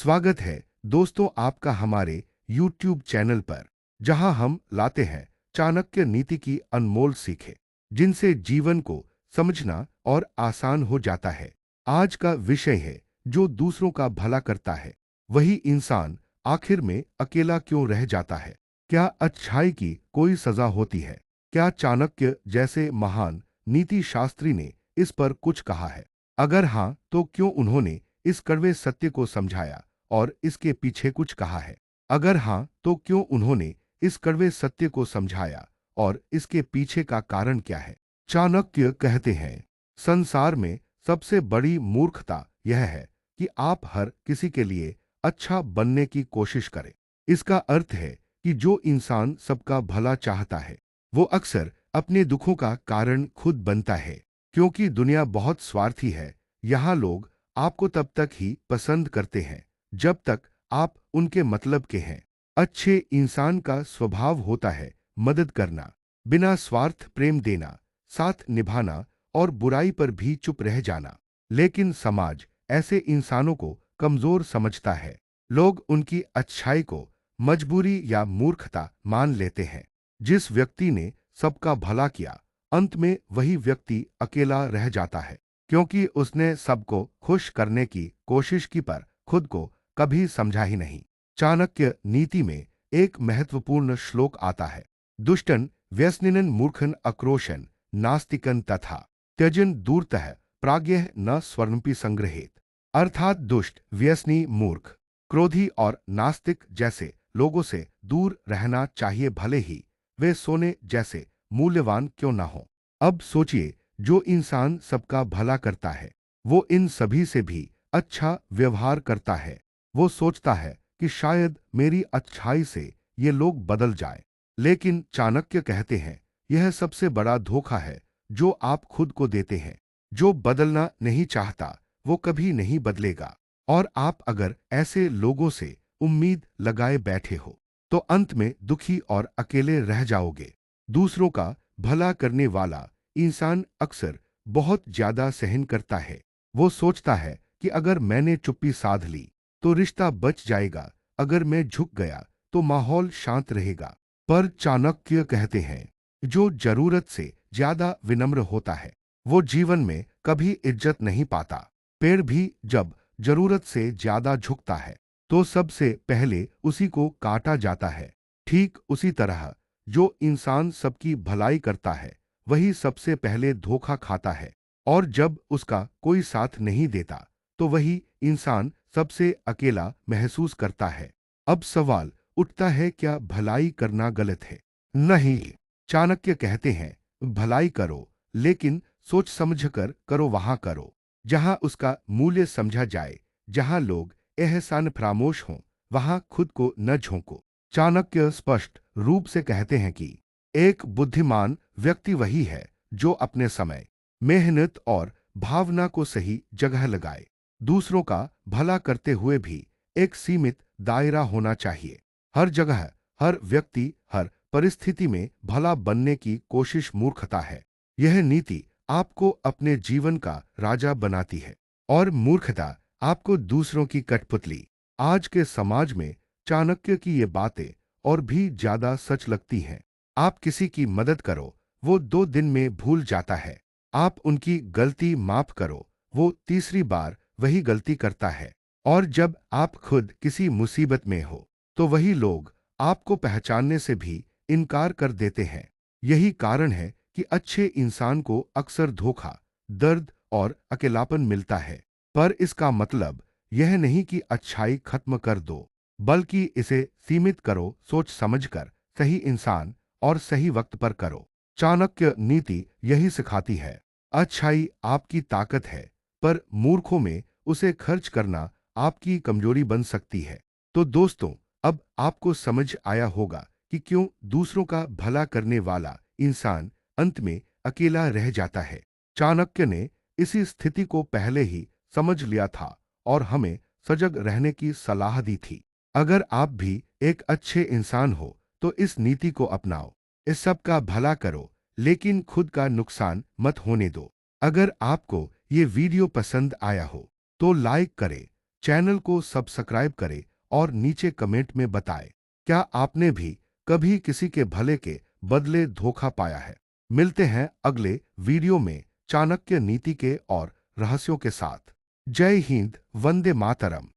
स्वागत है दोस्तों आपका हमारे YouTube चैनल पर, जहां हम लाते हैं चाणक्य नीति की अनमोल सीखें, जिनसे जीवन को समझना और आसान हो जाता है। आज का विषय है, जो दूसरों का भला करता है वही इंसान आखिर में अकेला क्यों रह जाता है। क्या अच्छाई की कोई सजा होती है? क्या चाणक्य जैसे महान नीति शास्त्री ने इस पर कुछ कहा है? अगर हाँ, तो क्यों उन्होंने इस कड़वे सत्य को समझाया और इसके पीछे कुछ कहा है? अगर हाँ, तो क्यों उन्होंने इस कड़वे सत्य को समझाया और इसके पीछे का कारण क्या है? चाणक्य कहते हैं, संसार में सबसे बड़ी मूर्खता यह है कि आप हर किसी के लिए अच्छा बनने की कोशिश करें। इसका अर्थ है कि जो इंसान सबका भला चाहता है, वो अक्सर अपने दुखों का कारण खुद बनता है। क्योंकि दुनिया बहुत स्वार्थी है, यहाँ लोग आपको तब तक ही पसंद करते हैं जब तक आप उनके मतलब के हैं। अच्छे इंसान का स्वभाव होता है मदद करना, बिना स्वार्थ प्रेम देना, साथ निभाना और बुराई पर भी चुप रह जाना। लेकिन समाज ऐसे इंसानों को कमजोर समझता है। लोग उनकी अच्छाई को मजबूरी या मूर्खता मान लेते हैं। जिस व्यक्ति ने सबका भला किया, अंत में वही व्यक्ति अकेला रह जाता है, क्योंकि उसने सबको खुश करने की कोशिश की पर खुद को कभी समझा ही नहीं। चाणक्य नीति में एक महत्वपूर्ण श्लोक आता है, दुष्टन व्यसनिनन मूर्खन अक्रोशन नास्तिकन तथा त्यजन दूरतः प्राज्ञः न स्वर्णपि संग्रहेत। अर्थात दुष्ट, व्यसनी, मूर्ख, क्रोधी और नास्तिक जैसे लोगों से दूर रहना चाहिए, भले ही वे सोने जैसे मूल्यवान क्यों ना हो। अब सोचिए, जो इंसान सबका भला करता है, वो इन सभी से भी अच्छा व्यवहार करता है। वो सोचता है कि शायद मेरी अच्छाई से ये लोग बदल जाए। लेकिन चाणक्य कहते हैं, यह सबसे बड़ा धोखा है जो आप खुद को देते हैं। जो बदलना नहीं चाहता, वो कभी नहीं बदलेगा। और आप अगर ऐसे लोगों से उम्मीद लगाए बैठे हो, तो अंत में दुखी और अकेले रह जाओगे। दूसरों का भला करने वाला इंसान अक्सर बहुत ज्यादा सहन करता है। वो सोचता है कि अगर मैंने चुप्पी साध ली तो रिश्ता बच जाएगा, अगर मैं झुक गया तो माहौल शांत रहेगा। पर चाणक्य कहते हैं, जो जरूरत से ज्यादा विनम्र होता है, वो जीवन में कभी इज्जत नहीं पाता। पेड़ भी जब जरूरत से ज्यादा झुकता है, तो सबसे पहले उसी को काटा जाता है। ठीक उसी तरह जो इंसान सबकी भलाई करता है, वही सबसे पहले धोखा खाता है। और जब उसका कोई साथ नहीं देता, तो वही इंसान सबसे अकेला महसूस करता है। अब सवाल उठता है, क्या भलाई करना गलत है? नहीं, चाणक्य कहते हैं, भलाई करो, लेकिन सोच समझकर करो। वहां करो जहां उसका मूल्य समझा जाए, जहां लोग एहसान फरामोश हों, वहां खुद को न झोंको। चाणक्य स्पष्ट रूप से कहते हैं कि एक बुद्धिमान व्यक्ति वही है जो अपने समय, मेहनत और भावना को सही जगह लगाए। दूसरों का भला करते हुए भी एक सीमित दायरा होना चाहिए। हर जगह, हर व्यक्ति, हर परिस्थिति में भला बनने की कोशिश मूर्खता है। यह नीति आपको अपने जीवन का राजा बनाती है और मूर्खता आपको दूसरों की कठपुतली। आज के समाज में चाणक्य की ये बातें और भी ज्यादा सच लगती हैं। आप किसी की मदद करो, वो 2 दिन में भूल जाता है। आप उनकी गलती माफ करो, वो तीसरी बार वही गलती करता है। और जब आप खुद किसी मुसीबत में हो, तो वही लोग आपको पहचानने से भी इनकार कर देते हैं। यही कारण है कि अच्छे इंसान को अक्सर धोखा, दर्द और अकेलापन मिलता है। पर इसका मतलब यह नहीं कि अच्छाई खत्म कर दो, बल्कि इसे सीमित करो, सोच समझकर, सही इंसान और सही वक्त पर करो। चाणक्य नीति यही सिखाती है। अच्छाई आपकी ताकत है, पर मूर्खों में उसे खर्च करना आपकी कमजोरी बन सकती है। तो दोस्तों, अब आपको समझ आया होगा कि क्यों दूसरों का भला करने वाला इंसान अंत में अकेला रह जाता है। चाणक्य ने इसी स्थिति को पहले ही समझ लिया था और हमें सजग रहने की सलाह दी थी। अगर आप भी एक अच्छे इंसान हो, तो इस नीति को अपनाओ। इस सब का भला करो, लेकिन खुद का नुकसान मत होने दो। अगर आपको ये वीडियो पसंद आया हो, तो लाइक करें, चैनल को सब्सक्राइब करें और नीचे कमेंट में बताएं, क्या आपने भी कभी किसी के भले के बदले धोखा पाया है। मिलते हैं अगले वीडियो में चाणक्य नीति के और रहस्यों के साथ। जय हिंद, वंदे मातरम।